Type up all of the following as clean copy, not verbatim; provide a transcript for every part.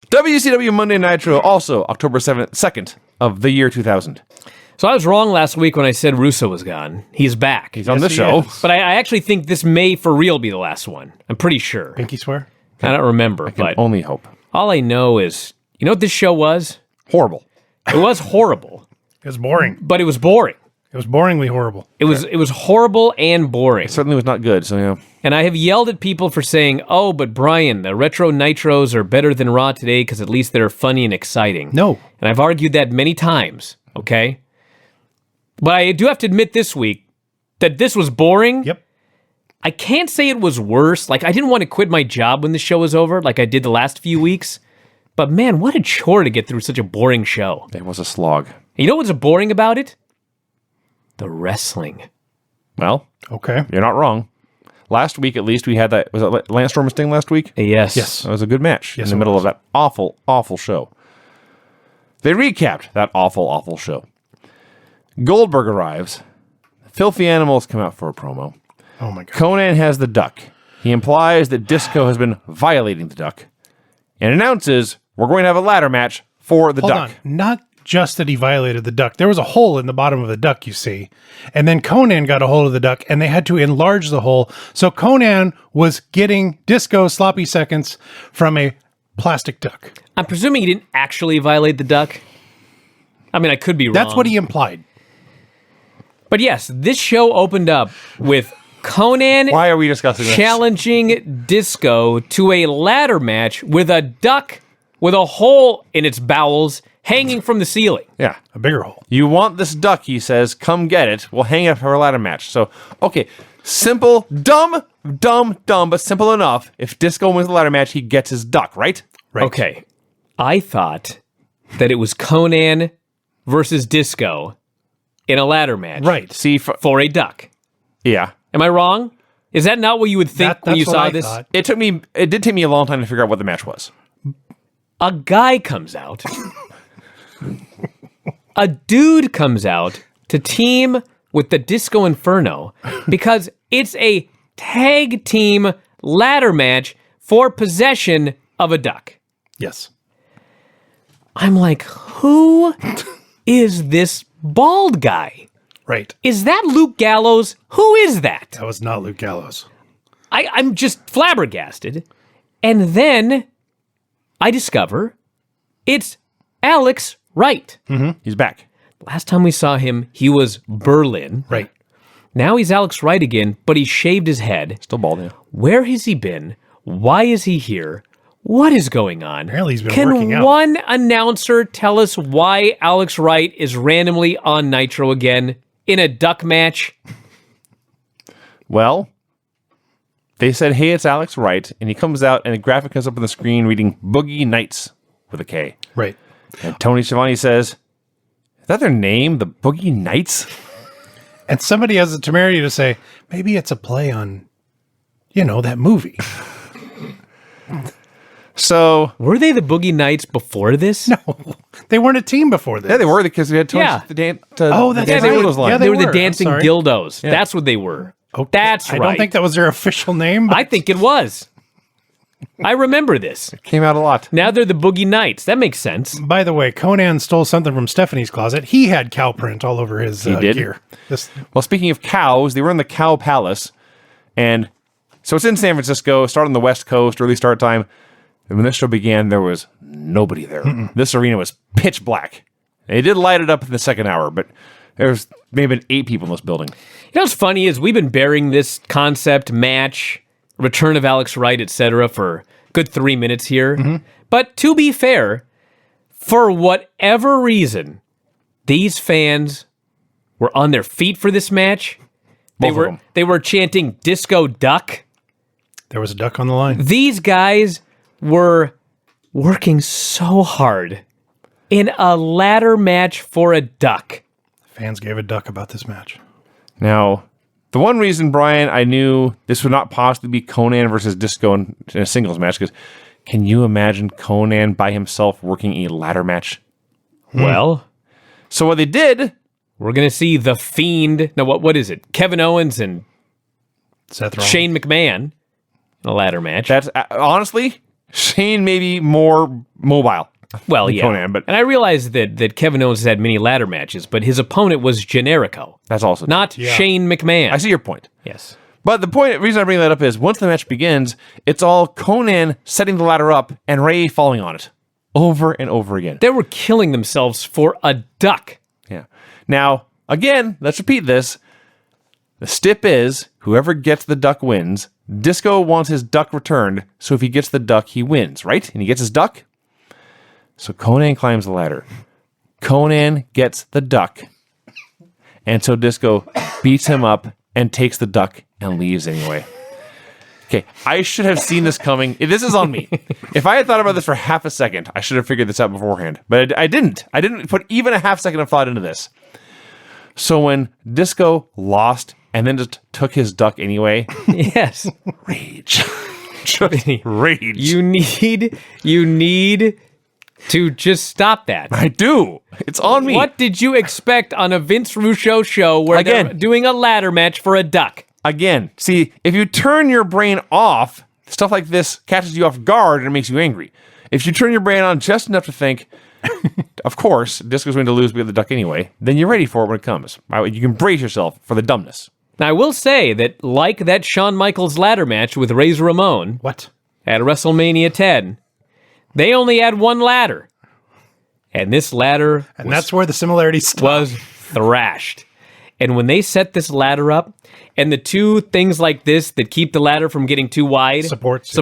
WCW Monday Nitro, also October 2nd of the year 2000. So I was wrong last week when I said Russo was gone. He's back. He's on the show. But I actually think this may for real be the last one. I'm pretty sure. Pinky swear? I don't remember, I can but only hope. all I know is, you know what this show was? Horrible. It was horrible, It was boring. but it was boring. It was boringly horrible. It was horrible and boring. It certainly was not good, so yeah. And I have yelled at people for saying, oh, but Brian, the retro Nitros are better than Raw today because at least they're funny and exciting. No. And I've argued that many times, okay? But I do have to admit this week that this was boring. Yep. I can't say it was worse. Like, I didn't want to quit my job when the show was over like I did the last few weeks. But man, what a chore to get through such a boring show. It was a slog. And you know what's boring about it? The wrestling. Well, Okay. you're not wrong. Last week, at least, we had that. Was it Lance Storm and Sting last week? Yes. Yes. That was a good match Yes, in the it middle was. of that awful, awful show. They recapped that awful, awful show. Goldberg arrives. Filthy Animals come out for a promo. Oh my God. Conan has the duck. He implies that Disco has been violating the duck and announces we're going to have a ladder match for the Hold duck. on. Not just that he violated the duck. There was a hole in the bottom of the duck, you see. And then Conan got a hold of the duck and they had to enlarge the hole. So Conan was getting Disco sloppy seconds from a plastic duck. I'm presuming he didn't actually violate the duck. I mean, I could be wrong. That's what he implied. But yes, this show opened up with Conan Why are we discussing this? challenging Disco to a ladder match with a duck with a hole in its bowels hanging from the ceiling. Yeah. A bigger hole. You want this duck, he says. Come get it. We'll hang it for a ladder match. So, okay. Simple, dumb, but simple enough. If Disco wins the ladder match, he gets his duck, right? Right. Okay. I thought that it was Conan versus Disco in a ladder match. Right. See, For a duck. yeah. Am I wrong? Is that not what you would think when you That's what saw I this? thought. It did take me a long time to figure out what the match was. A guy comes out. A dude comes out to team with the Disco Inferno because it's a tag team ladder match for possession of a duck. Yes. I'm like, who is this bald guy? Right. Is that Luke Gallows? Who is that? That was not Luke Gallows. I'm just flabbergasted. And then I discover it's Alex Wright. He's back. Last time we saw him, he was Berlin. Right. Now he's Alex Wright again, but he shaved his head. Still bald, yeah. Where has he been? Why is he here? What is going on? Apparently he's been Can working out. one announcer tell us why Alex Wright is randomly on Nitro again in a duck match? Well, they said, hey, it's Alex Wright, and he comes out, and a graphic comes up on the screen reading Boogie Nights with a K. Right. And Tony Schiavone says, is that their name, the Boogie Nights? And somebody has the temerity to say, maybe it's a play on, that movie. So, Were they the Boogie Nights before this? No, they weren't a team before this. yeah, they were because we had Tony Yeah. the Dan- Oh, that's the right. Dancing Dildos line. Yeah, They were the were. I'm dancing sorry. dildos. That's what they were. Okay. That's I right. don't think that was their official name. But I think it was. I remember this. Came out a lot. Now they're the Boogie Nights. That makes sense. by the way, Conan stole something from Stephanie's closet. He had cow print all over his did? gear. This, Well, speaking of cows, they were in the Cow Palace, and so it's in San Francisco, started on the West Coast, early start time. And when this show began, there was nobody there. This arena was pitch black. They did light it up in the second hour, but there was maybe 8 people in this building. You know what's funny is we've been burying this concept, match, return of Alex Wright, etc. for a good 3 minutes here. But to be fair, for whatever reason, these fans were on their feet for this match. Both of them. They were chanting Disco Duck. there was a duck on the line. These guys were working so hard in a ladder match for a duck. Fans gave a duck about this match. Now, the one reason, Brian, I knew this would not possibly be Conan versus Disco in a singles match, because can you imagine Conan by himself working a ladder match? Well, So what they did, we're going to see The Fiend. No, what is it? Kevin Owens and Seth Rollins. Shane McMahon in a ladder match. that's honestly, Shane may be more mobile. Well, than yeah. Conan, but And I realize that Kevin Owens has had many ladder matches, but his opponent was Generico, that's also true. not Shane McMahon. I see your point. Yes. But the reason I bring that up is once the match begins, it's all Conan setting the ladder up and Ray falling on it over and over again. They were killing themselves for a duck. Yeah. Now, again, let's repeat this. The stip is whoever gets the duck wins. Disco wants his duck returned, so if he gets the duck, he wins, right? And he gets his duck. So Conan climbs the ladder. Conan gets the duck. And so Disco beats him up and takes the duck and leaves anyway. Okay, I should have seen this coming. This is on me. If I had thought about this for half a second, I should have figured this out beforehand. But I didn't. I didn't put even a half second of thought into this. So when Disco lost and then just took his duck anyway, Yes. rage. Just rage. You need to just stop that. I do. It's on me. What did you expect on a Vince Russo show where they're Again. doing a ladder match for a duck? Again, see, if you turn your brain off, stuff like this catches you off guard and it makes you angry. If you turn your brain on just enough to think, of course, Disco's going to lose because of the duck anyway, then you're ready for it when it comes. You can brace yourself for the dumbness. Now, I will say that, like that Shawn Michaels ladder match with Razor Ramon What? at WrestleMania 10, they only had one ladder. And this ladder And that's where the similarities stop. was thrashed. And when they set this ladder up, and the two things like this that keep the ladder from getting too wide, Supports,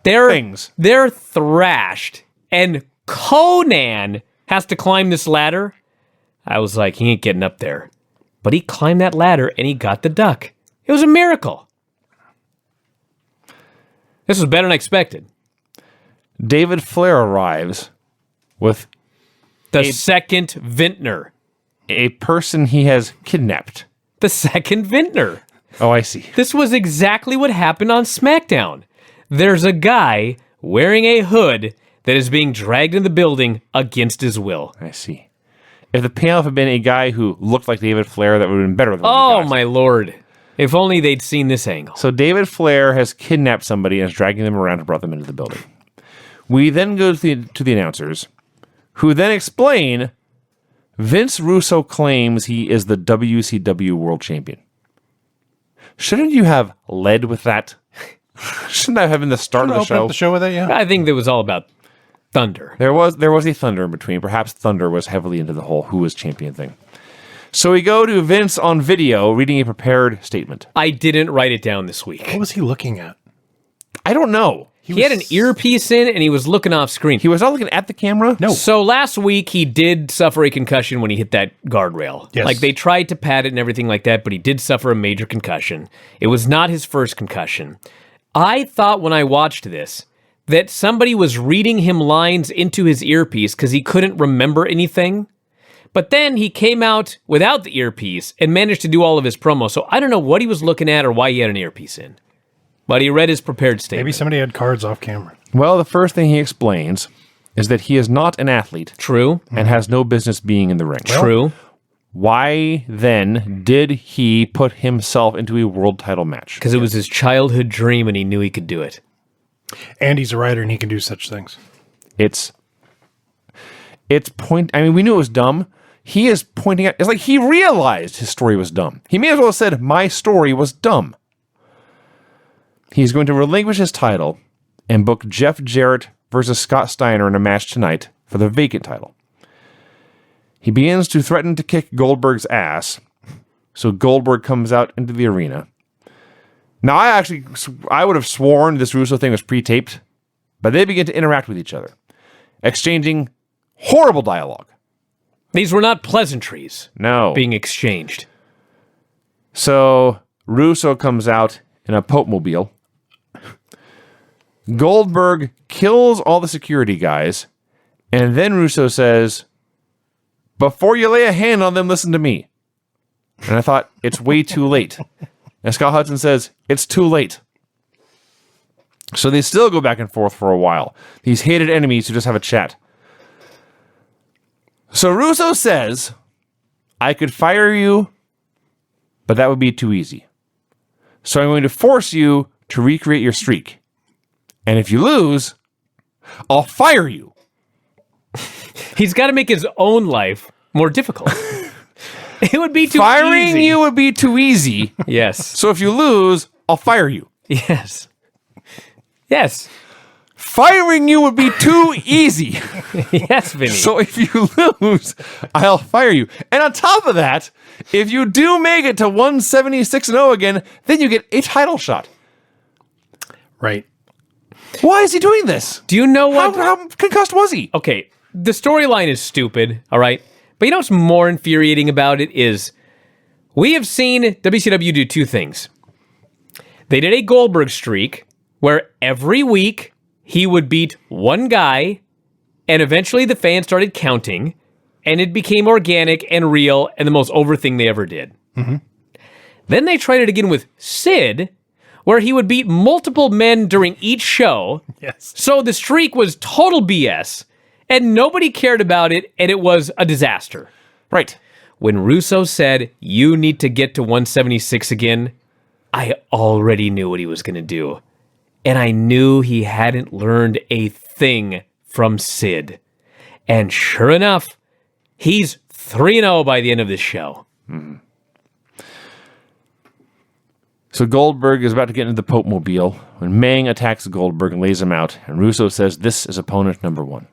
yes. they're thrashed. And Conan has to climb this ladder. I was like, he ain't getting up there. But he climbed that ladder and he got the duck. It was a miracle. This was better than I expected. David Flair arrives with The second vintner. a person he has kidnapped. The second vintner. Oh, I see. This was exactly what happened on SmackDown. There's a guy wearing a hood that is being dragged in the building against his will. I see. If the payoff had been a guy who looked like David Flair, that would have been better than what we Oh got. my lord. If only they'd seen this angle. So David Flair has kidnapped somebody and is dragging them around and brought them into the building. We then go to the announcers, who then explain Vince Russo claims he is the WCW World Champion. Shouldn't you have led with that? Shouldn't that have been the start of the Open up show? the show with it, yeah. I think it was all about Thunder. There was a Thunder in between. Perhaps Thunder was heavily into the whole who was champion thing. So we go to Vince on video reading a prepared statement. I didn't write it down this week. What was he looking at? I don't know. He had an earpiece in and he was looking off screen. He was not looking at the camera? No. So last week he did suffer a concussion when he hit that guardrail. Yes. Like they tried to pad it and everything like that, but he did suffer a major concussion. It was not his first concussion. I thought when I watched this that somebody was reading him lines into his earpiece because he couldn't remember anything. But then he came out without the earpiece and managed to do all of his promo. So I don't know what he was looking at or why he had an earpiece in. But he read his prepared statement. Maybe somebody had cards off camera. Well, the first thing he explains is that he is not an athlete True. and has no business being in the ring. True. Why then did he put himself into a world title match? Because it was his childhood dream and he knew he could do it. And he's a writer and he can do such things. It's I mean, we knew it was dumb. He is pointing out, it's like he realized his story was dumb. He may as well have said, my story was dumb. He's going to relinquish his title and book Jeff Jarrett versus Scott Steiner in a match tonight for the vacant title. He begins to threaten to kick Goldberg's ass, so Goldberg comes out into the arena. Now, I would have sworn this Russo thing was pre-taped, but they begin to interact with each other, exchanging horrible dialogue. These were not pleasantries No. being exchanged. So Russo comes out in a Pope-mobile. Goldberg kills all the security guys, and then Russo says, before you lay a hand on them, listen to me. And I thought, it's way too late. And Scott Hudson says, it's too late. So they still go back and forth for a while. These hated enemies who just have a chat. So Russo says, I could fire you, but that would be too easy. So I'm going to force you to recreate your streak. And if you lose, I'll fire you. He's got to make his own life more difficult. It would be too Firing easy. you would be too easy. Yes. So if you lose, I'll fire you. Yes. Yes. Firing you would be too easy. Yes, Vinny. So if you lose, I'll fire you. And on top of that, if you do make it to 176-0 again, then you get a title shot. Right. Why is he doing this? Do you know what? How concussed was he? Okay, the storyline is stupid, all right? But you know what's more infuriating about it is we have seen WCW do two things. They did a Goldberg streak where every week he would beat one guy, and eventually the fans started counting, and it became organic and real and the most over thing they ever did. Mm-hmm. Then they tried it again with Sid, where he would beat multiple men during each show. Yes. So the streak was total BS, and nobody cared about it, and it was a disaster. Right. When Russo said, you need to get to 176 again, I already knew what he was going to do. And I knew he hadn't learned a thing from Sid. And sure enough, he's 3-0 by the end of this show. Mm-hmm. So Goldberg is about to get into the Pope Mobile when Mang attacks Goldberg and lays him out, and Russo says this is opponent number 1.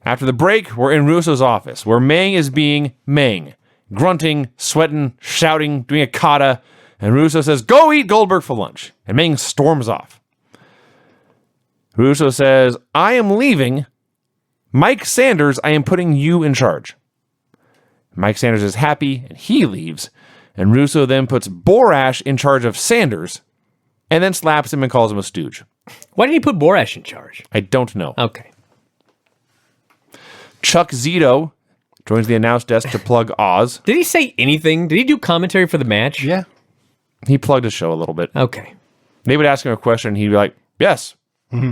After the break, we're in Russo's office, where Mang is being Mang, grunting, sweating, shouting, doing a kata, and Russo says, go eat Goldberg for lunch, and Mang storms off. Russo says, I am leaving. Mike Sanders, I am putting you in charge. Mike Sanders is happy, and he leaves, and Russo then puts Borash in charge of Sanders, and then slaps him and calls him a stooge. Why did he put Borash in charge? I don't know. Okay. Chuck Zito joins the announce desk to plug Oz. Did he say anything? Did he do commentary for the match? Yeah. He plugged his show a little bit. Okay. They would ask him a question, and he'd be like, yes. Mm-hmm.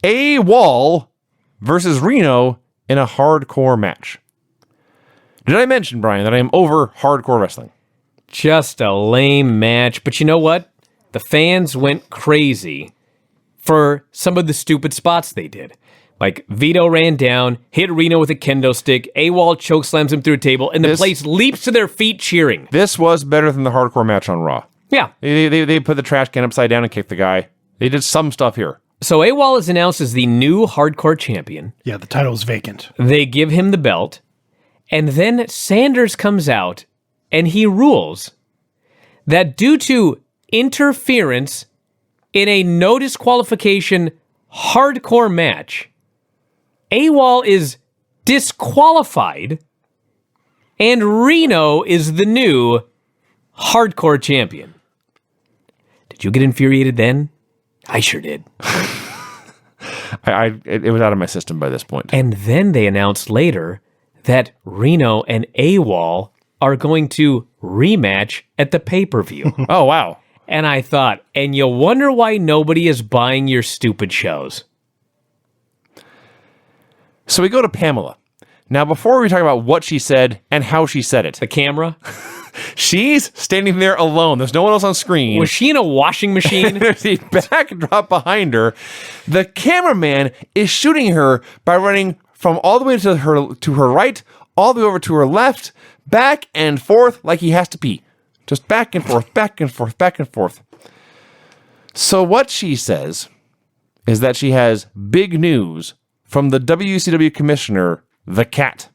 A-Wall versus Reno in a hardcore match. Did I mention, Brian, that I am over hardcore wrestling? Just a lame match. But you know what? The fans went crazy for some of the stupid spots they did. Like, Vito ran down, hit Reno with a kendo stick, A-Wall chokeslams him through a table, and the place leaps to their feet cheering. This was better than the hardcore match on Raw. Yeah. They put the trash can upside down and kicked the guy. They did some stuff here. So A-Wall is announced as the new hardcore champion. Yeah, the title is vacant. They give him the belt. And then Sanders comes out and he rules that due to interference in a no disqualification hardcore match, A-Wall is disqualified and Reno is the new hardcore champion. Did you get infuriated then? I sure did. It was out of my system by this point. And then they announced later that Reno and A-Wall are going to rematch at the pay-per-view. Oh, wow. And I thought, and you wonder why nobody is buying your stupid shows. So we go to Pamela. Now, before we talk about what she said and how she said it, The camera? she's standing there alone. There's no one else on screen. Was she in a washing machine? There's a backdrop behind her. The cameraman is shooting her by running from all the way to her right, all the way over to her left, back and forth like he has to pee. Just back and forth, back and forth, back and forth. So what she says is that she has big news from the WCW commissioner, the Cat.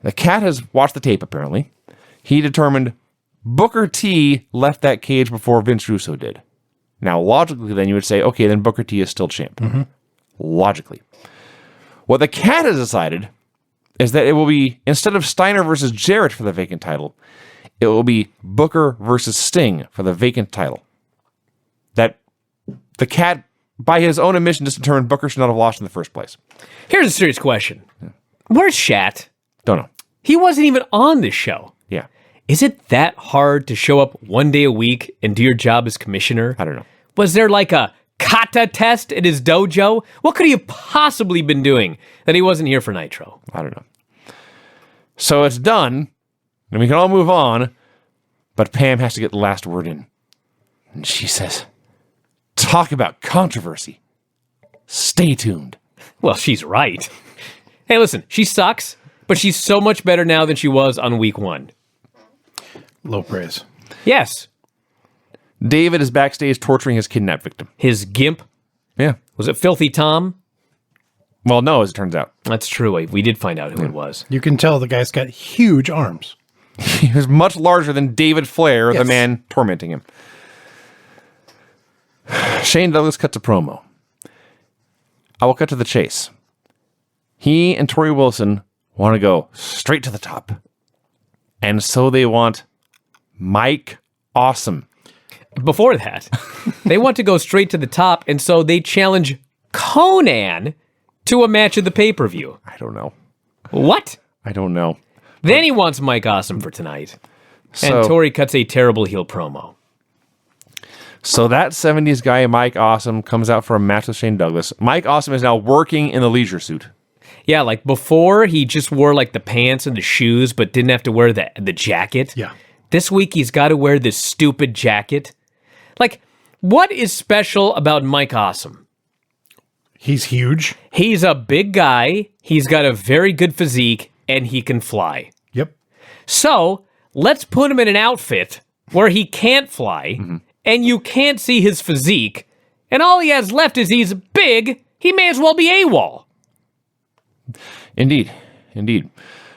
The Cat has watched the tape, apparently. He determined Booker T left that cage before Vince Russo did. Now, logically, then you would say, okay, then Booker T is still champ. Mm-hmm. Logically. What the Cat has decided is that it will be, instead of Steiner versus Jarrett for the vacant title, it will be Booker versus Sting for the vacant title. That the Cat, by his own admission, just determined Booker should not have lost in the first place. Here's a serious question. Where's Shat? Don't know. He wasn't even on this show. Yeah. Is it that hard to show up one day a week and do your job as commissioner? I don't know. Was there like a kata test at his dojo? What could he have possibly been doing that he wasn't here for Nitro? I don't know. So it's done, and we can all move on. But Pam has to get the last word in. And she says, talk about controversy. Stay tuned. Well, she's right. Hey, listen, she sucks, but she's so much better now than she was on week 1. Low praise. Yes. David is backstage torturing his kidnap victim. His gimp. Yeah. Was it Filthy Tom? Well, no, as it turns out. That's true. We did find out who it was. You can tell the guy's got huge arms. He was much larger than David Flair, the Yes. man tormenting him. Shane Douglas cuts a promo. I will cut to the chase. He and Tori Wilson want to go straight to the top. And so they want Mike Awesome. Before that, they want to go straight to the top, and so they challenge Conan to a match of the pay-per-view. I don't know. What? I don't know. Then he wants Mike Awesome for tonight. So, And Tori cuts a terrible heel promo. so that 70s guy, Mike Awesome, comes out for a match with Shane Douglas. Mike Awesome is now working in the leisure suit. Yeah, like before, he just wore like the pants and the shoes, but didn't have to wear the jacket. Yeah. This week, he's got to wear this stupid jacket. Like, what is special about Mike Awesome? He's huge. He's a big guy, he's got a very good physique, and he can fly. Yep. So, let's put him in an outfit where he can't fly, and you can't see his physique, and all he has left is he's big, he may as well be AWOL. Indeed. Indeed.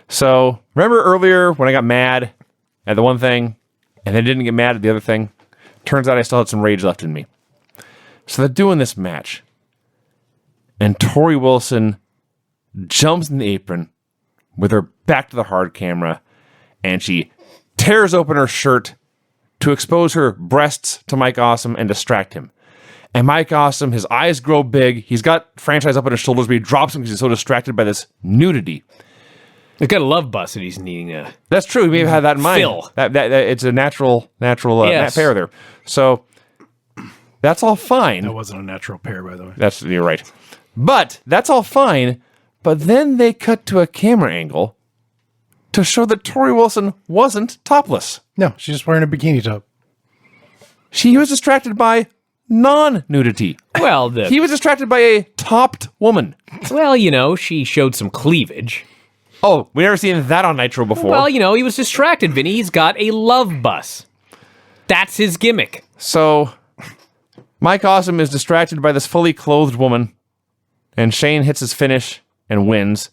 So, remember earlier when I got mad at the one thing and then didn't get mad at the other thing? Turns out I still had some rage left in me. So they're doing this match. And Tori Wilson jumps in the apron with her back to the hard camera and she tears open her shirt to expose her breasts to Mike Awesome and distract him. And Mike Awesome, his eyes grow big. He's got franchise up on his shoulders, but he drops him because he's so distracted by this nudity. He's got a love bus that he's needing to... That's true. He may have had that in mind. Phil. That it's a natural Yes. pair there. So that's all fine. That wasn't a natural pair, by the way. You're right. But that's all fine. But then they cut to a camera angle to show that Tori Wilson wasn't topless. No, she's just wearing a bikini top. She was distracted by non-nudity. Well, He was distracted by a topped woman. she showed some cleavage. Oh, we never seen that on Nitro before. Well, he was distracted, Vinny. He's got a love bus. That's his gimmick. So Mike Awesome is distracted by this fully clothed woman, and Shane hits his finish and wins.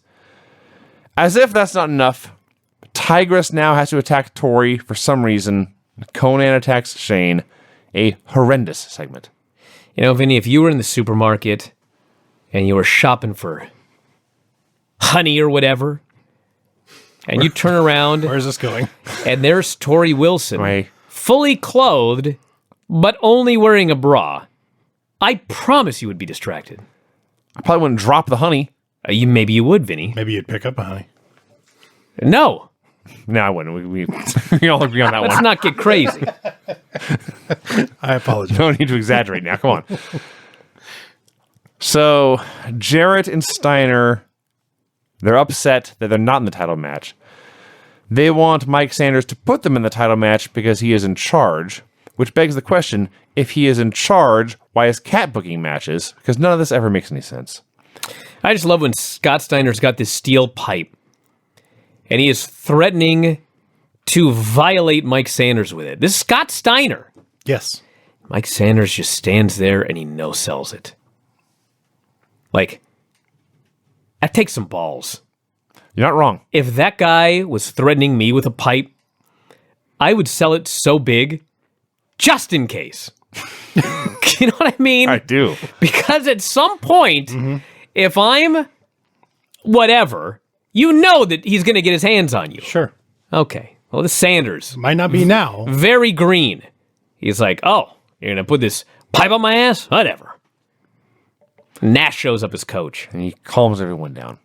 As if that's not enough, Tigress now has to attack Tori for some reason. Conan attacks Shane. A horrendous segment. Vinny, if you were in the supermarket and you were shopping for honey or whatever, and you turn around Where's this going? and there's Tori Wilson, Right. fully clothed, but only wearing a bra, I promise you would be distracted. I probably wouldn't drop the honey. Maybe you would, Vinny. Maybe you'd pick up a honey. No, No, I wouldn't. We all agree on that let's one. not get crazy. I apologize. No need to exaggerate now. Come on. So, Jarrett and Steiner, they're upset that they're not in the title match. They want Mike Sanders to put them in the title match because he is in charge, which begs the question, if he is in charge, why is Cat booking matches? Because none of this ever makes any sense. I just love when Scott Steiner's got this steel pipe and he is threatening to violate Mike Sanders with it. This is Scott Steiner. Yes. Mike Sanders just stands there and he no-sells it. Like, that takes some balls. You're not wrong. If that guy was threatening me with a pipe, I would sell it so big, just in case. You know what I mean? I do. Because at some point, if I'm whatever, you know that he's going to get his hands on you. Sure. Okay. Well, the Sanders, Might not be now. very green. He's like, oh, you're going to put this pipe on my ass? Whatever. Nash shows up as coach. And he calms everyone down.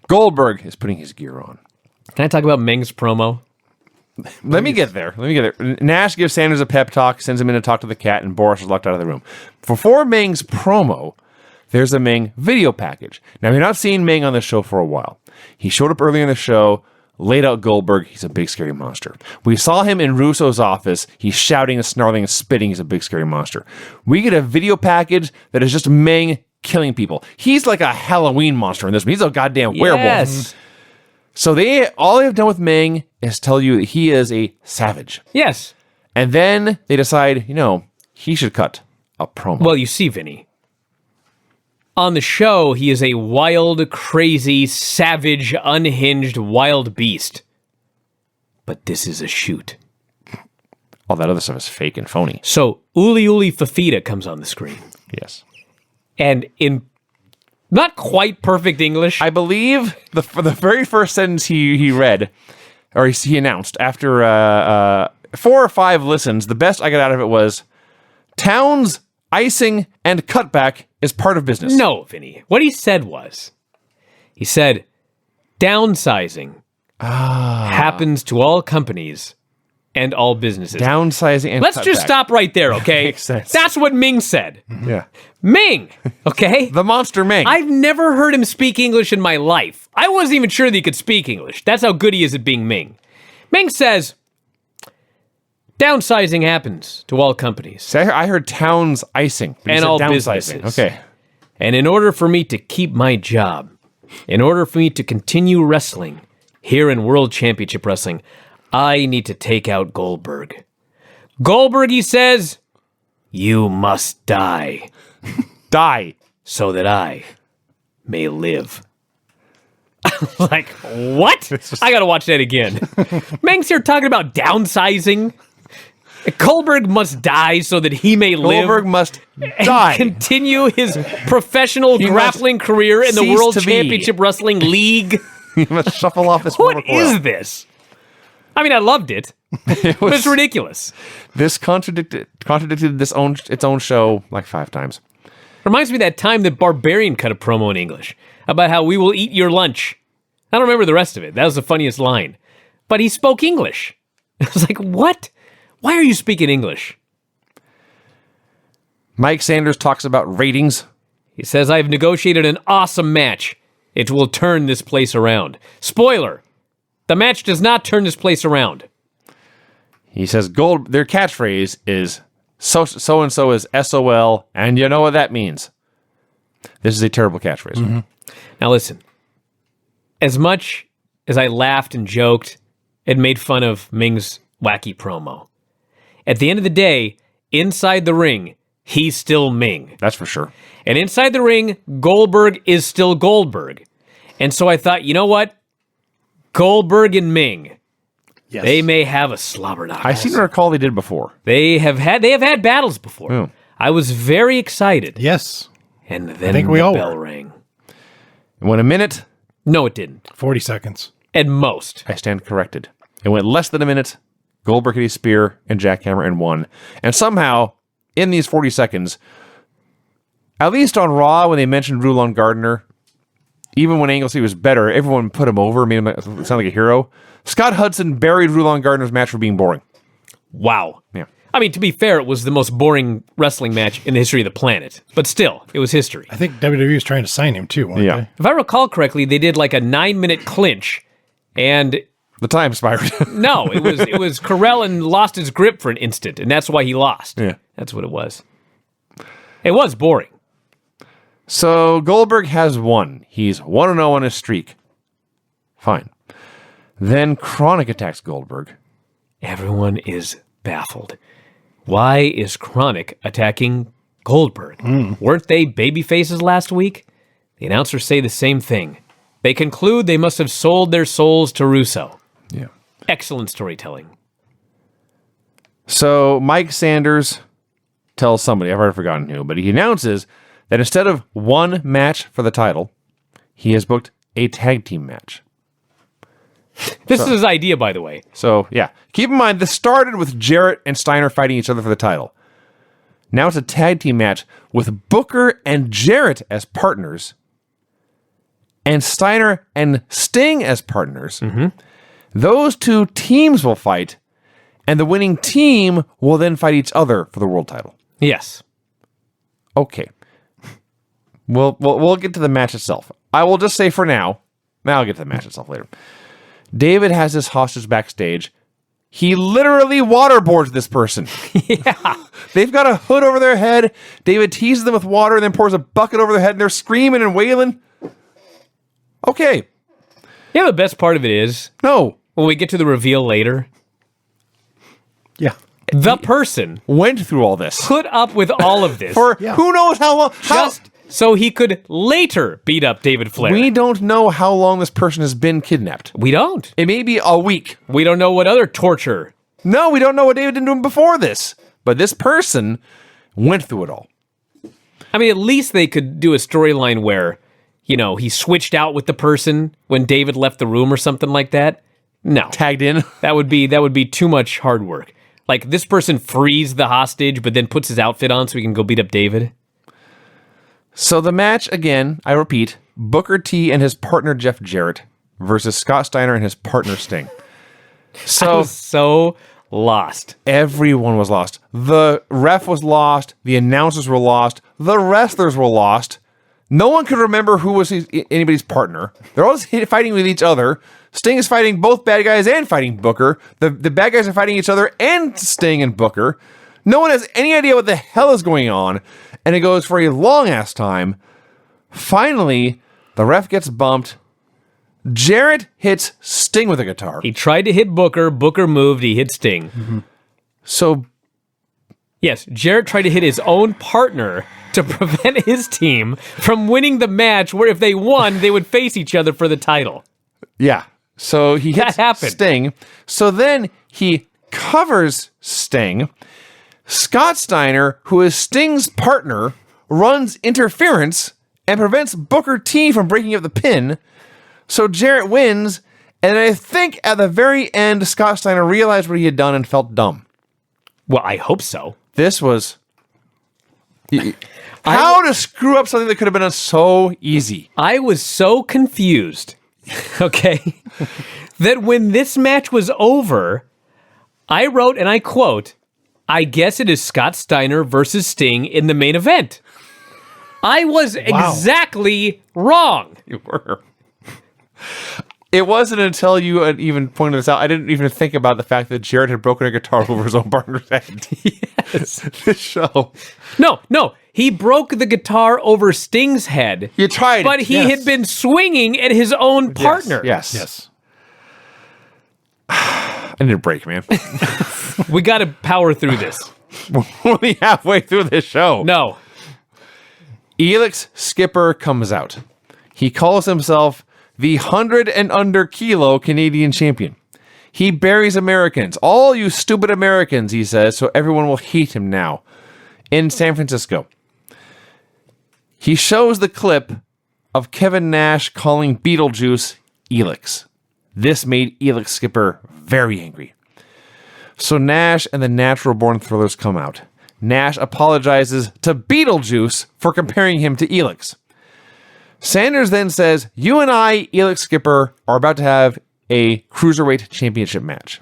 Goldberg is putting his gear on. Can I talk about Meng's promo? Let me get there. Nash gives Sanders a pep talk, sends him in to talk to the cat, and Boris is locked out of the room. Before Meng's promo, there's a Meng video package. Now, we've not seen Meng on the show for a while. He showed up earlier in the show laid out Goldberg. He's a big, scary monster. We saw him in Russo's office. He's shouting and snarling and spitting. He's a big, scary monster. We get a video package that is just Meng killing people. He's like a Halloween monster in this one. He's a goddamn werewolf. Yes. So all they've done with Meng is tell you that he is a savage. Yes. And then they decide, he should cut a promo. Well, you see, Vinny. On the show, he is a wild, crazy, savage, unhinged, wild beast. But this is a shoot. All that other stuff is fake and phony. So, Uli Uli Fafita comes on the screen. Yes. And in not quite perfect English. I believe for the very first sentence he read, or he announced, after 4 or 5 listens, the best I got out of it was, Towns, icing, and cutback is part of business. No, Vinny. What he said was, downsizing happens to all companies and all businesses. Downsizing and Let's just cutback. stop right there, okay? Makes sense. That's what Ming said. Yeah. Ming, okay? The monster Meng. I've never heard him speak English in my life. I wasn't even sure that he could speak English. That's how good he is at being Ming. Ming says, downsizing happens to all companies. See, I heard Towns icing. but you And said all downsizing. businesses. Okay. And in order for me to keep my job, in order for me to continue wrestling here in World Championship Wrestling, I need to take out Goldberg. Goldberg, he says, you must die Die. so that I may live. Like, what? I gotta watch that again. Meng's here talking about downsizing. Goldberg must die so that he may live. Goldberg must and die. continue his professional grappling career in the cease World to be. Championship Wrestling League. He must shuffle off this What mortal coil. is this? I mean, I loved it, but it's ridiculous. This contradicted its own show like 5 times. Reminds me of that time that Barbarian cut a promo in English about how we will eat your lunch. I don't remember the rest of it. That was the funniest line. But he spoke English. I was like, what? Why are you speaking English? Mike Sanders talks about ratings. He says, I've negotiated an awesome match. It will turn this place around. Spoiler, the match does not turn this place around. He says their catchphrase is so-and-so is SOL, and you know what that means. This is a terrible catchphrase. Mm-hmm. Now listen, as much as I laughed and joked and made fun of Ming's wacky promo, at the end of the day, inside the ring, he's still Ming. That's for sure. And inside the ring, Goldberg is still Goldberg. And so I thought, you know what? Goldberg and Ming, Yes. they may have a slobber knockers. I seem to recall they did before. They have had battles before. Oh. I was very excited. Yes. And then think we the all bell were. rang. It went a minute. No, it didn't. 40 seconds. At most. I stand corrected. It went less than a minute. Goldberg hit his spear and jackhammer and won. And somehow, in these 40 seconds, at least on Raw, when they mentioned Rulon Gardner, even when Anglesey was better, everyone put him over, made him sound like a hero. Scott Hudson buried Rulon Gardner's match for being boring. Wow. Yeah. I mean, to be fair, it was the most boring wrestling match in the history of the planet. But still, it was history. I think WWE was trying to sign him too, weren't Yeah. they? If I recall correctly, they did like a 9-minute clinch. And The time expired. no, it was Carell lost his grip for an instant, and that's why he lost. Yeah. That's what it was. It was boring. So Goldberg has won. He's 1-0 on his streak. Fine. Then Chronic attacks Goldberg. Everyone is baffled. Why is Chronic attacking Goldberg? Weren't they baby faces last week? The announcers say the same thing. They conclude they must have sold their souls to Russo. Yeah. Excellent storytelling. So Mike Sanders tells somebody, I've already forgotten who, but he announces that instead of one match for the title, he has booked a tag team match. This is his idea, by the way. So, yeah. Keep in mind, this started with Jarrett and Steiner fighting each other for the title. Now it's a tag team match with Booker and Jarrett as partners and Steiner and Sting as partners. Mm-hmm. Those two teams will fight, and the winning team will then fight each other for the world title. Yes. Okay. We'll get to the match itself. I will just say for now, I'll get to the match itself later. David has this hostage backstage. He literally waterboards this person. Yeah. They've got a hood over their head. David teases them with water and then pours a bucket over their head, and they're screaming and wailing. Okay. Yeah, the best part of it is No. when we get to the reveal later, Yeah. the person Went through all this. put up with all of this For who knows how long. just so he could later beat up David Flair. We don't know how long this person has been kidnapped. We don't. It may be a week. We don't know what other torture. No, we don't know what David did to him before this. But this person went through it all. I mean, at least they could do a storyline where, he switched out with the person when David left the room or something like that. No. Tagged in. That would be too much hard work. Like, this person frees the hostage, but then puts his outfit on so he can go beat up David. So the match, again, I repeat, Booker T and his partner Jeff Jarrett versus Scott Steiner and his partner Sting. I So was so lost. everyone was lost. The ref was lost. The announcers were lost. The wrestlers were lost. No one could remember who was anybody's partner. They're all just fighting with each other. Sting is fighting both bad guys and fighting Booker. The bad guys are fighting each other and Sting and Booker. No one has any idea what the hell is going on. And it goes for a long-ass time. Finally, the ref gets bumped. Jarrett hits Sting with a guitar. He tried to hit Booker. Booker moved. He hit Sting. Mm-hmm. So, Yes, Jarrett tried to hit his own partner to prevent his team from winning the match where if they won, they would face each other for the title. yeah. So he hits happened. Sting. So then he covers Sting. Scott Steiner, who is Sting's partner, runs interference and prevents Booker T from breaking up the pin. So Jarrett wins, and I think at the very end, Scott Steiner realized what he had done and felt dumb. Well, I hope so. This was... How to screw up something that could have been so easy. I was so confused, okay, that when this match was over, I wrote, and I quote, "I guess it is Scott Steiner versus Sting in the main event." I was exactly wrong. You were. It wasn't until you had even pointed this out, I didn't even think about the fact that Jarrett had broken a guitar over his own partner's head. Yes. This show. No. He broke the guitar over Sting's head. You tried. But he had been swinging at his own partner. Yes. I need a break, man. We got to power through this. We're only halfway through this show. No. Elix Skipper comes out. He calls himself the 100 and under kilo Canadian champion. He buries Americans. All you stupid Americans, he says, so everyone will hate him now. In San Francisco. He shows the clip of Kevin Nash calling Beetlejuice Elix. This made Elix Skipper very angry. So Nash and the Natural Born Thrillers come out. Nash apologizes to Beetlejuice for comparing him to Elix. Sanders then says, "You and I, Elix Skipper, are about to have a Cruiserweight Championship match."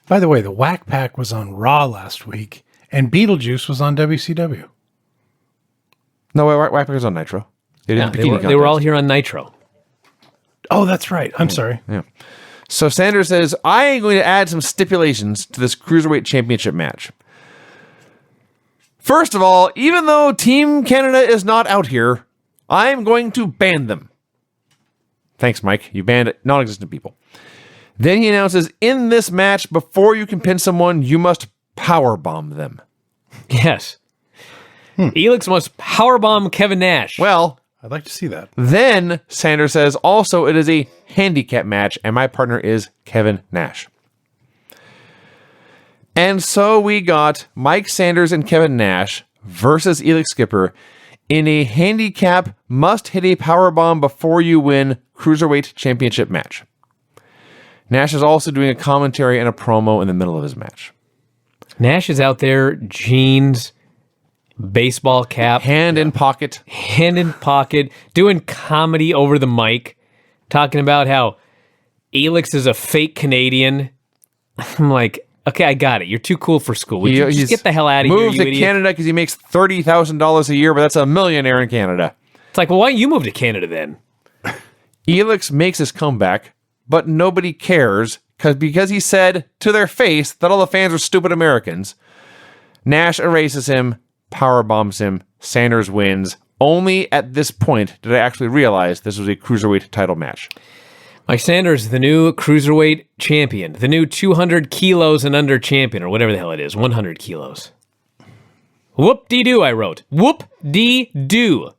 By the way, the Whack Pack was on Raw last week, and Beetlejuice was on WCW. No, Whack Pack was on Nitro. They did Yeah, the they, bikini were, they were all contest. here on Nitro. Oh, that's right. I'm sorry. Yeah. So Sanders says, "I am going to add some stipulations to this Cruiserweight Championship match. First of all, even though Team Canada is not out here, I'm going to ban them." Thanks, Mike. You banned non-existent people. Then he announces, "In this match, before you can pin someone, you must powerbomb them." Yes. Elix must powerbomb Kevin Nash. Well, I'd like to see that. then Sanders says, "Also, it is a handicap match, and my partner is Kevin Nash." And so we got Mike Sanders and Kevin Nash versus Elix Skipper in a handicap must hit a powerbomb before you win Cruiserweight Championship match. Nash is also doing a commentary and a promo in the middle of his match. Nash is out there, jeans, baseball cap, Hand in pocket. hand in pocket, doing comedy over the mic, talking about how Elix is a fake Canadian. I'm like, okay, I got it. You're too cool for school. Would you He's just get the hell out of here, moved you to idiot? Canada because he makes $30,000 a year, but that's a millionaire in Canada. It's like, well, why don't you move to Canada then? Elix makes his comeback, but nobody cares because he said to their face that all the fans are stupid Americans. Nash erases him, power bombs him, Sanders wins. Only at this point did I actually realize this was a cruiserweight title match. Mike Sanders, the new cruiserweight champion, the new 200 kilos and under champion, or whatever the hell it is, 100 kilos. Whoop-dee-doo, I wrote. Whoop-dee-doo.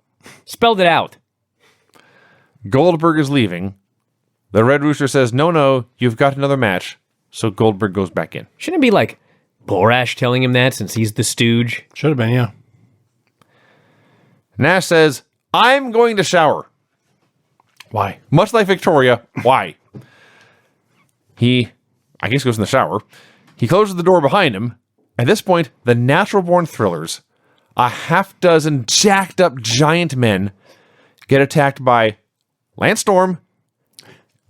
Spelled it out. Goldberg is leaving. The Red Rooster says, no, you've got another match. So Goldberg goes back in. Shouldn't it be like Borash telling him that since he's the stooge? Should have been, yeah. Nash says, I'm going to shower. Why? Much like Victoria, why? He, I guess, goes in the shower. He closes the door behind him. At this point, the Natural Born Thrillers, a half dozen jacked up giant men, get attacked by Lance Storm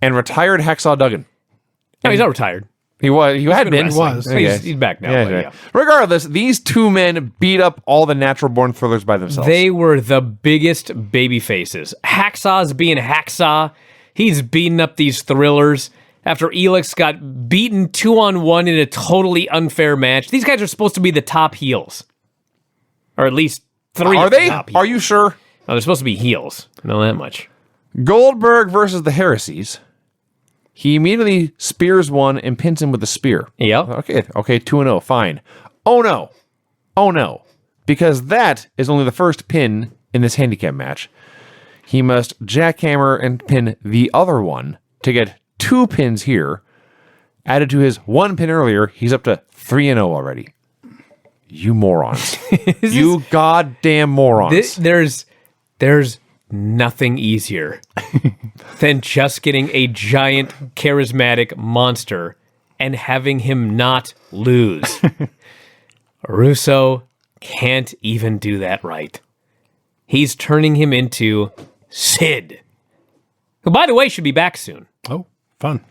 and retired Hacksaw Duggan. No, he's not retired. He had been. He was. Okay. He's back now. Yeah, but yeah. yeah. Regardless, these two men beat up all the Natural Born Thrillers by themselves. They were the biggest baby faces. Hacksaw's being Hacksaw. He's beating up these thrillers after Elix got beaten 2-on-1 in a totally unfair match. These guys are supposed to be the top heels. Or at least three. Are of the they? top heels. Are you sure? No, they're supposed to be heels. I know that much. Goldberg versus the Heresies. He immediately spears one and pins him with a spear. Yep. Okay, 2-0, fine. Oh no. Because that is only the first pin in this handicap match. He must jackhammer and pin the other one to get 2 pins here. Added to his 1 pin earlier, he's up to 3-0 already. You morons. You goddamn morons. There's nothing easier than just getting a giant charismatic monster and having him not lose. Russo can't even do that right. He's turning him into Sid, who, by the way, should be back soon. Oh, fun.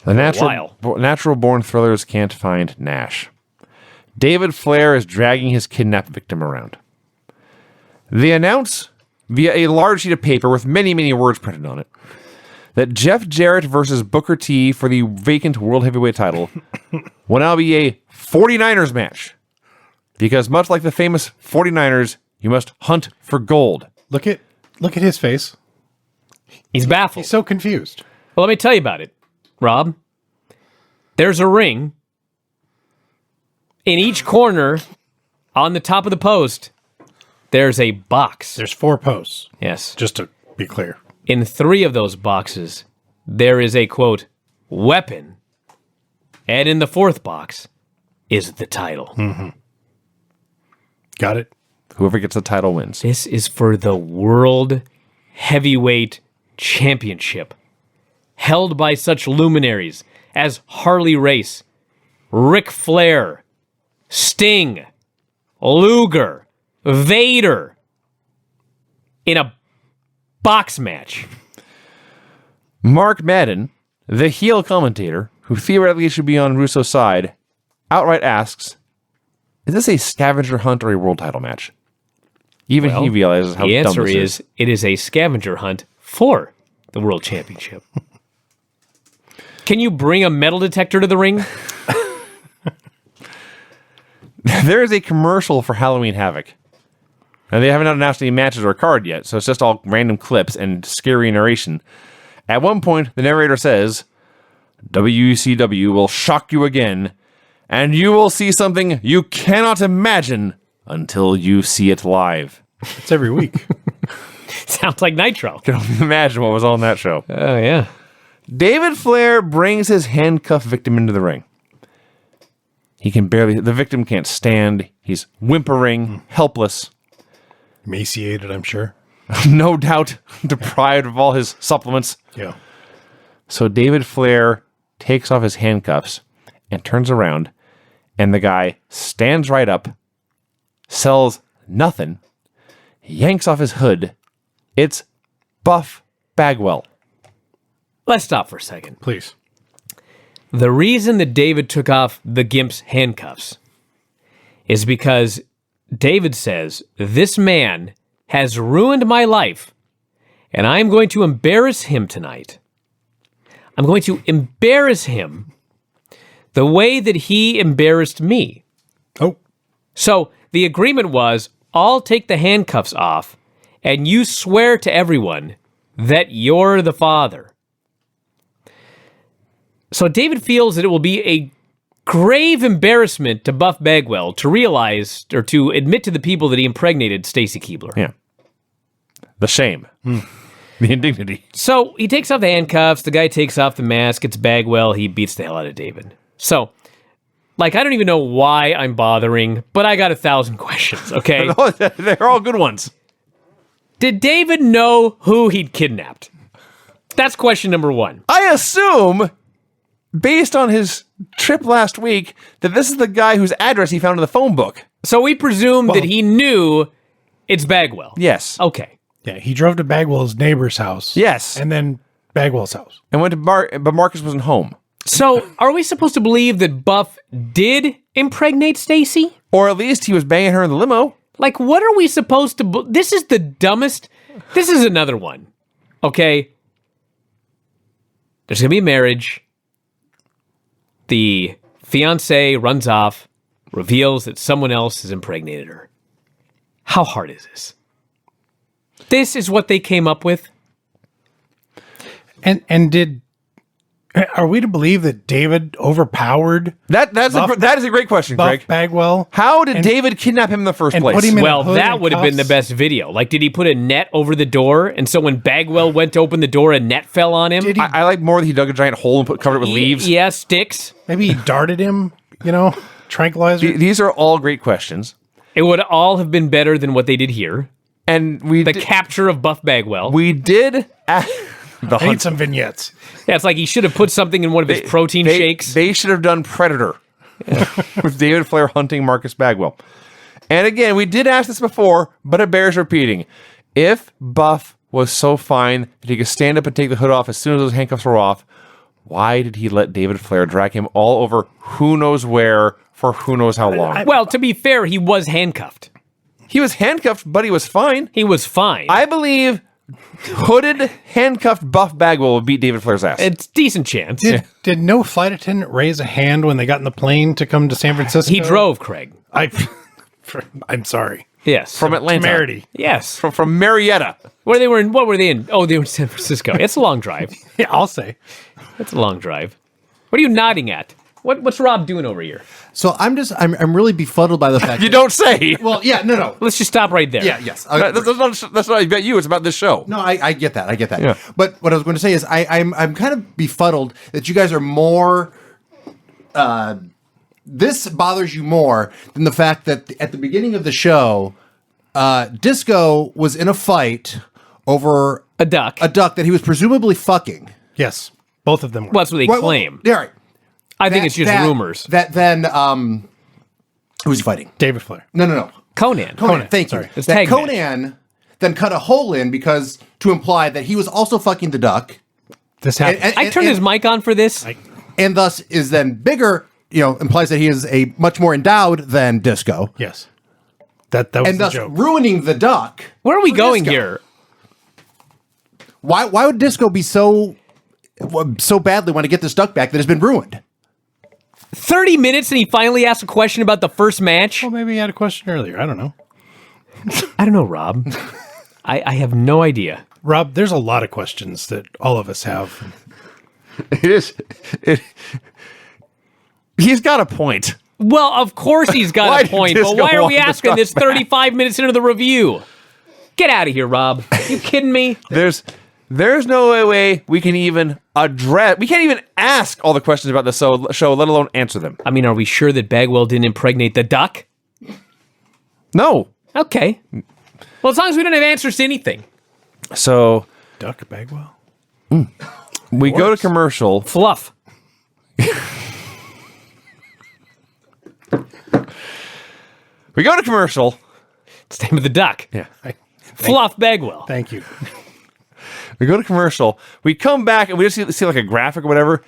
The natural born thrillers can't find Nash. David Flair is dragging his kidnapped victim around. They announce via a large sheet of paper with many, many words printed on it that Jeff Jarrett versus Booker T for the vacant World Heavyweight title will now be a 49ers match. Because much like the famous 49ers, you must hunt for gold. Look at his face. He's baffled. He's so confused. Well, let me tell you about it, Rob. There's a ring in each corner on the top of the post. There's a box. There's 4 posts. Yes. Just to be clear. In 3 of those boxes, there is a, quote, weapon. And in the 4th box is the title. Mm-hmm. Got it? Whoever gets the title wins. This is for the World Heavyweight Championship, held by such luminaries as Harley Race, Ric Flair, Sting, Luger, Vader, in a box match. Mark Madden, the heel commentator, who theoretically should be on Russo's side, outright asks, is this a scavenger hunt or a world title match? Even he realizes how dumb this is. The answer is, it is a scavenger hunt for the World Championship. Can you bring a metal detector to the ring? There is a commercial for Halloween Havoc. And they haven't announced any matches or a card yet, so it's just all random clips and scary narration. At one point, the narrator says, WCW will shock you again, and you will see something you cannot imagine until you see it live. It's every week. Sounds like Nitro. Can only imagine what was on that show. Oh, yeah. David Flair brings his handcuffed victim into the ring. The victim can't stand. He's whimpering, helpless. Emaciated, I'm sure. No doubt deprived of all his supplements. Yeah. So David Flair takes off his handcuffs and turns around, and the guy stands right up, sells nothing, yanks off his hood. It's Buff Bagwell. Let's stop for a second. Please. The reason that David took off the Gimp's handcuffs is because David says, this man has ruined my life, and I'm going to embarrass him tonight I'm going to embarrass him the way that he embarrassed me. Oh, So the agreement was, I'll take the handcuffs off, and you swear to everyone that you're the father. So David feels that it will be a grave embarrassment to Buff Bagwell to realize or to admit to the people that he impregnated Stacy Keibler. Yeah. The shame. The indignity. So he takes off the handcuffs, the guy takes off the mask, it's Bagwell, he beats the hell out of David. So, I don't even know why I'm bothering, but I got 1,000 questions, okay? They're all good ones. Did David know who he'd kidnapped? That's question number one. I assume, based on his trip last week, that this is the guy whose address he found in the phone book. So we presume that he knew it's Bagwell. Yes. Okay. yeah. He drove to Bagwell's neighbor's house. Yes. And then Bagwell's house. And went to but Marcus wasn't home. So are we supposed to believe that Buff did impregnate Stacy? Or at least he was banging her in the limo. What are we supposed to... This is the dumbest... This is another one. Okay? There's going to be a marriage. The fiance runs off, reveals that someone else has impregnated her. How hard is this? This is what they came up with? And are we to believe that David overpowered That is a great question, Buff Greg. Bagwell? How did David kidnap him in the first and place? put him in Well, a hood that and would have been the cuffs? best video. Did he put a net over the door, and so when Bagwell went to open the door, a net fell on him? Did he? I like more that he dug a giant hole and covered it with leaves. Yeah, sticks. Maybe he darted him. Tranquilizer. These are all great questions. It would all have been better than what they did here. And The capture of Buff Bagwell. we did the I need hunt. some vignettes. Yeah, it's like he should have put something in one of his protein shakes. They should have done Predator with David Flair hunting Marcus Bagwell. And again, we did ask this before, but it bears repeating. If Buff was so fine that he could stand up and take the hood off as soon as those handcuffs were off, why did he let David Flair drag him all over who knows where for who knows how long? Well, to be fair, he was handcuffed. He was handcuffed, but he was fine. He was fine. I believe hooded, handcuffed Buff Bagwell would beat David Flair's ass. It's decent chance. Did no flight attendant raise a hand when they got in the plane to come to San Francisco? He drove, Craig. I'm sorry. Yes. From Atlanta. Temerity. Yes. From Marietta. What were they in? Oh, they were in San Francisco. It's a long drive. Yeah, I'll say. It's a long drive. What are you nodding at? What's Rob doing over here? So I'm really befuddled by the fact You don't say. Well, yeah, no. Let's just stop right there. Yeah, yes. That's not about you. It's about this show. No, I get that. I get that. Yeah. But what I was going to say is I'm kind of befuddled that you guys are more. This bothers you more than the fact that at the beginning of the show, Disco was in a fight over A duck. a duck that he was presumably fucking. Yes, both of them were. Well, that's what they Well, claim. Yeah, right. I think it's just rumors. That then, who's he fighting? David Flair. No. Conan. Thank you. It's That tag match. Conan then cut a hole in because to imply that he was also fucking the duck, This happened. I turned his mic on for this. and thus is then bigger. Implies that he is a much more endowed than Disco, yes. That was and the thus joke. ruining the duck. Where are we for going Disco. here? Why would Disco be so badly want to get this duck back that has been ruined? 30 minutes and he finally asked a question about the first match? Well, maybe he had a question earlier. I don't know. I don't know, Rob. I have no idea. Rob, there's a lot of questions that all of us have. It is. He's got a point. Well, of course he's got Why a did point, but Disco why are we want this asking duck this 35 minutes into the review? Get out of here, Rob. You kidding me? There's no way we can even address. We can't even ask all the questions about the show, let alone answer them. I mean, are we sure that Bagwell didn't impregnate the duck? No. Okay. Well, as long as we don't have answers to anything. So Duck Bagwell. we go to commercial. Fluff. We go to commercial. It's the name of the duck. Yeah. Fluff Bagwell. Thank you. We go to commercial. We come back and we just see like a graphic or whatever,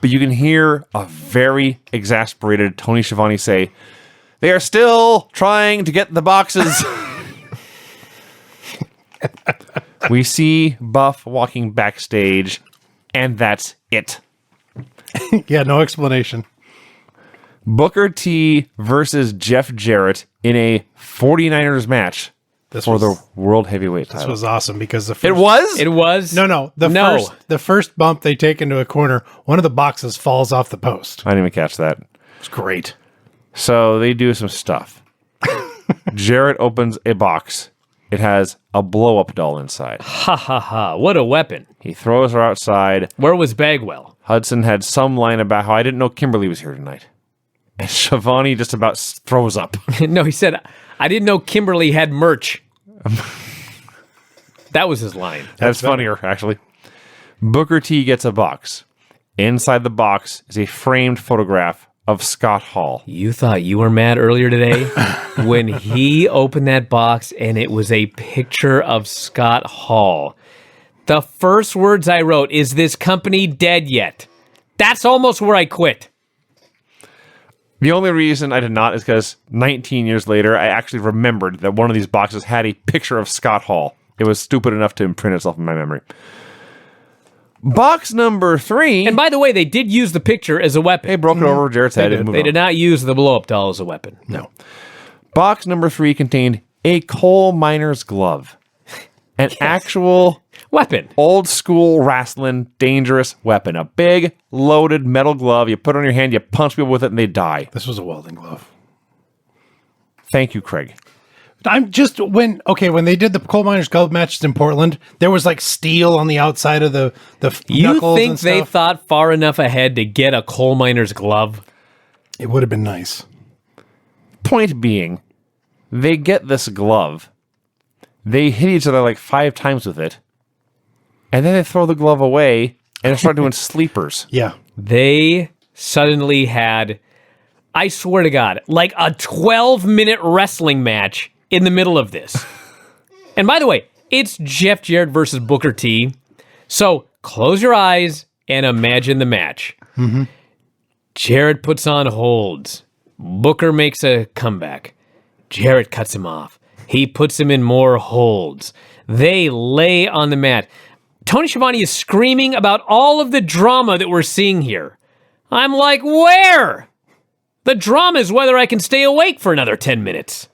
but you can hear a very exasperated Tony Schiavone say, "They are still trying to get the boxes." We see Buff walking backstage, And that's it. Yeah, no explanation. Booker T versus Jeff Jarrett in a 49ers match for the World Heavyweight title. This was awesome because the first, It was? It was No. The first bump they take into a corner, one of the boxes falls off the post. I didn't even catch that. It's great. So they do some stuff. Jarrett opens a box. It has a blow-up doll inside. Ha ha ha! What a weapon! He throws her outside. Where was Bagwell? Hudson had some line about how I didn't know Kimberly was here tonight. And Shivani just about throws up. No, he said, "I didn't know Kimberly had merch." That was his line. That's funnier, actually. Booker T gets a box. Inside the box is a framed photograph of Scott Hall. You thought you were mad earlier today when he opened that box and it was a picture of Scott Hall. The first words I wrote, "Is this company dead yet?" That's almost where I quit. The only reason I did not is because 19 years later, I actually remembered that one of these boxes had a picture of Scott Hall. It was stupid enough to imprint itself in my memory. Box number 3. And by the way, they did use the picture as a weapon. They broke it over Jarrett's head and moved They on. did not use the blow-up doll as a weapon. No. Box number 3 contained a coal miner's glove. An actual Weapon. old school wrestling dangerous weapon. A big loaded metal glove. You put it on your hand, you punch people with it, and they die. This was a welding glove. Thank you, Craig. I'm just when they did the coal miners glove matches in Portland, there was like steel on the outside of the You knuckles think and they stuff. thought far enough ahead to get a coal miner's glove? It would have been nice. Point being, they get this glove. They hit each other like 5 times with it. And then they throw the glove away and start doing sleepers. Yeah. They suddenly had, I swear to God, like a 12-minute wrestling match in the middle of this. And by the way, it's Jeff Jarrett versus Booker T. So close your eyes and imagine the match. Mm-hmm. Jarrett puts on holds. Booker makes a comeback. Jarrett cuts him off. He puts him in more holds. They lay on the mat. Tony Schiavone is screaming about all of the drama that we're seeing here. I'm like, where? The drama is whether I can stay awake for another 10 minutes.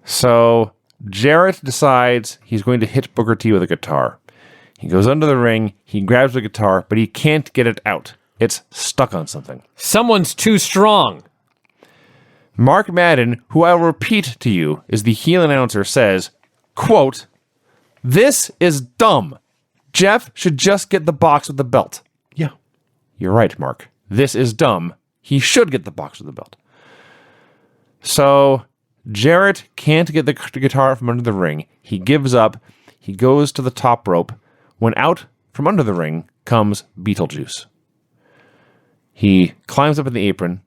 So Jarrett decides he's going to hit Booker T with a guitar. He goes under the ring, he grabs the guitar, but he can't get it out. It's stuck on something. Someone's too strong. Mark Madden, who I'll repeat to you is the heel announcer, says, quote, "This is dumb. Jeff should just get the box with the belt." Yeah. You're right, Mark. This is dumb. He should get the box with the belt. So Jarrett can't get the guitar from under the ring. He gives up. He goes to the top rope. When out from under the ring comes Beetlejuice. He climbs up in the apron.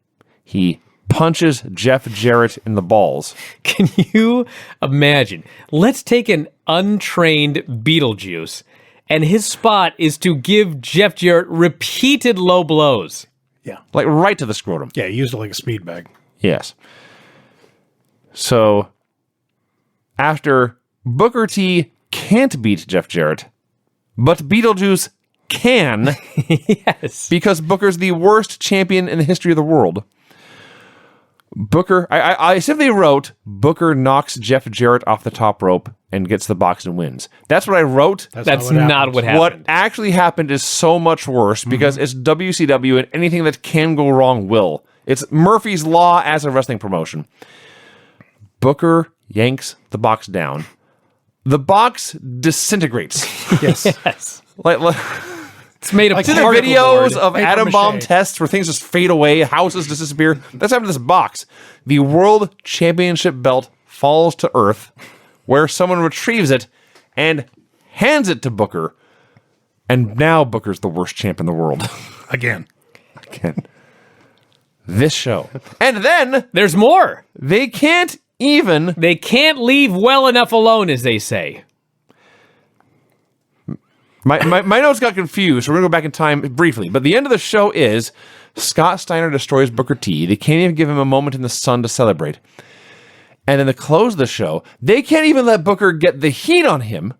He punches Jeff Jarrett in the balls. Can you imagine? Let's take an untrained Beetlejuice, and his spot is to give Jeff Jarrett repeated low blows. Yeah. Like right to the scrotum. Yeah, he used it like a speed bag. Yes. So, after Booker T can't beat Jeff Jarrett, but Beetlejuice can, Yes. because Booker's the worst champion in the history of the world. Booker, I simply wrote, Booker knocks Jeff Jarrett off the top rope and gets the box and wins. That's what I wrote. That's not what happened. What actually happened is so much worse because it's WCW and anything that can go wrong will. It's Murphy's Law as a wrestling promotion. Booker yanks the box down. The box disintegrates. Yes. Yes. like It's made of See the particle videos board, of paper atom bomb mache. tests where things just fade away, houses disappear? That's happened to this box. The World Championship belt falls to Earth, where someone retrieves it and hands it to Booker. And now Booker's the worst champ in the world. Again. Again. This show. And then There's more. they can't even... They can't leave well enough alone, as they say. My notes got confused, so we're going to go back in time briefly. But the end of the show is Scott Steiner destroys Booker T. They can't even give him a moment in the sun to celebrate. And then to close the show, they can't even let Booker get the heat on him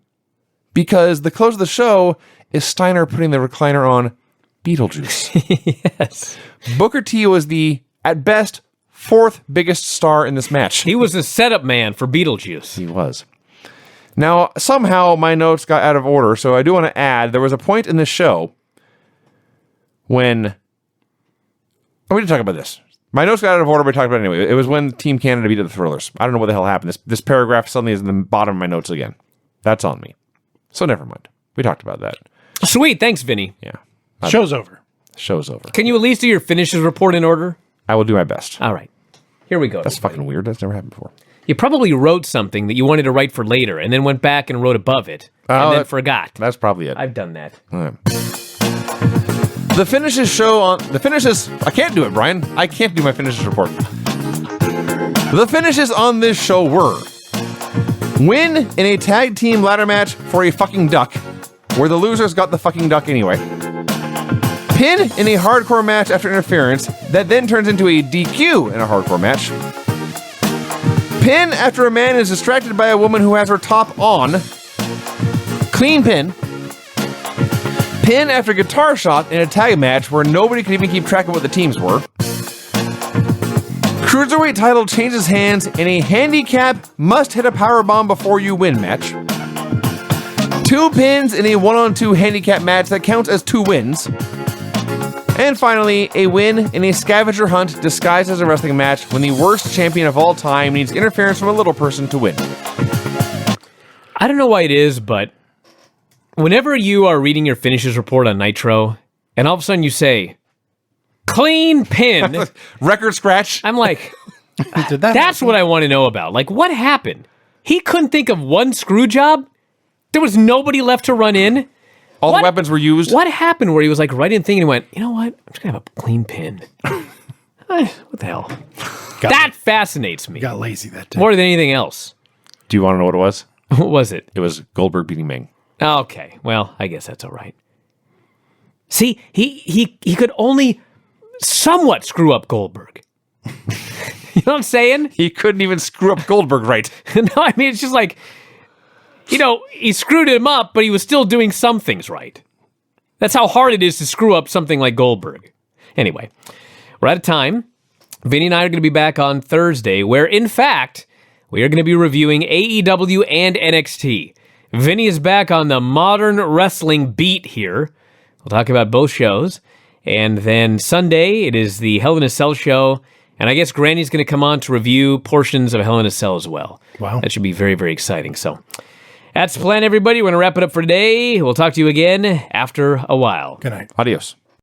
because the close of the show is Steiner putting the recliner on Beetlejuice. Yes. Booker T was the, at best, fourth biggest star in this match. He was a setup man for Beetlejuice. He was. Now, somehow my notes got out of order, so I do want to add, there was a point in this show when... we didn't talk about this. My notes got out of order, but we talked about it anyway. It was when Team Canada beat the Thrillers. I don't know what the hell happened. This paragraph suddenly is in the bottom of my notes again. That's on me. So never mind. We talked about that. Sweet, thanks, Vinny. Yeah. Show's over. Show's over. Can you at least do your finishes report in order? I will do my best. All right. Here we go. That's fucking weird. That's never happened before. You probably wrote something that you wanted to write for later and then went back and wrote above it and then forgot. That's probably it. I've done that. All right. The finishes show on... The finishes... I can't do it, Brian. I can't do my finishes report. The finishes on this show were... win in a tag team ladder match for a fucking duck, where the losers got the fucking duck anyway. Pin in a hardcore match after interference that then turns into a DQ in a hardcore match. Pin after a man is distracted by a woman who has her top on. Clean pin. Pin after guitar shot in a tag match where nobody could even keep track of what the teams were. Cruiserweight title changes hands in a handicap must hit a powerbomb before you win match. 2 pins in a 1-on-2 handicap match that counts as 2 wins. And finally, a win in a scavenger hunt disguised as a wrestling match when the worst champion of all time needs interference from a little person to win. I don't know why it is, but whenever you are reading your finishes report on Nitro, and all of a sudden you say, clean pin, Record scratch. I'm like, Did that that's what I want to know about. Like, what happened? He couldn't think of one screw job? There was nobody left to run in? All What? the weapons were used. What happened where he was like right in thinking and went, you know what? I'm just going to have a clean pin. What the hell? That fascinates me got lazy that day? more than anything else. Do you want to know what it was? What was it? It was Goldberg beating Meng. Okay, well, I guess that's all right. See, he could only somewhat screw up Goldberg. You know what I'm saying? He couldn't even screw up Goldberg right. No, I mean, it's just like, you know, he screwed him up, but he was still doing some things right. That's how hard it is to screw up something like Goldberg. Anyway, we're out of time. Vinny and I are going to be back on Thursday, where, in fact, we are going to be reviewing AEW and NXT. Vinny is back on the modern wrestling beat here. We'll talk about both shows. And then Sunday, it is the Hell in a Cell show. And I guess Granny's going to come on to review portions of Hell in a Cell as well. Wow. That should be very, very exciting. So that's the plan, everybody. We're going to wrap it up for today. We'll talk to you again after a while. Good night. Adios.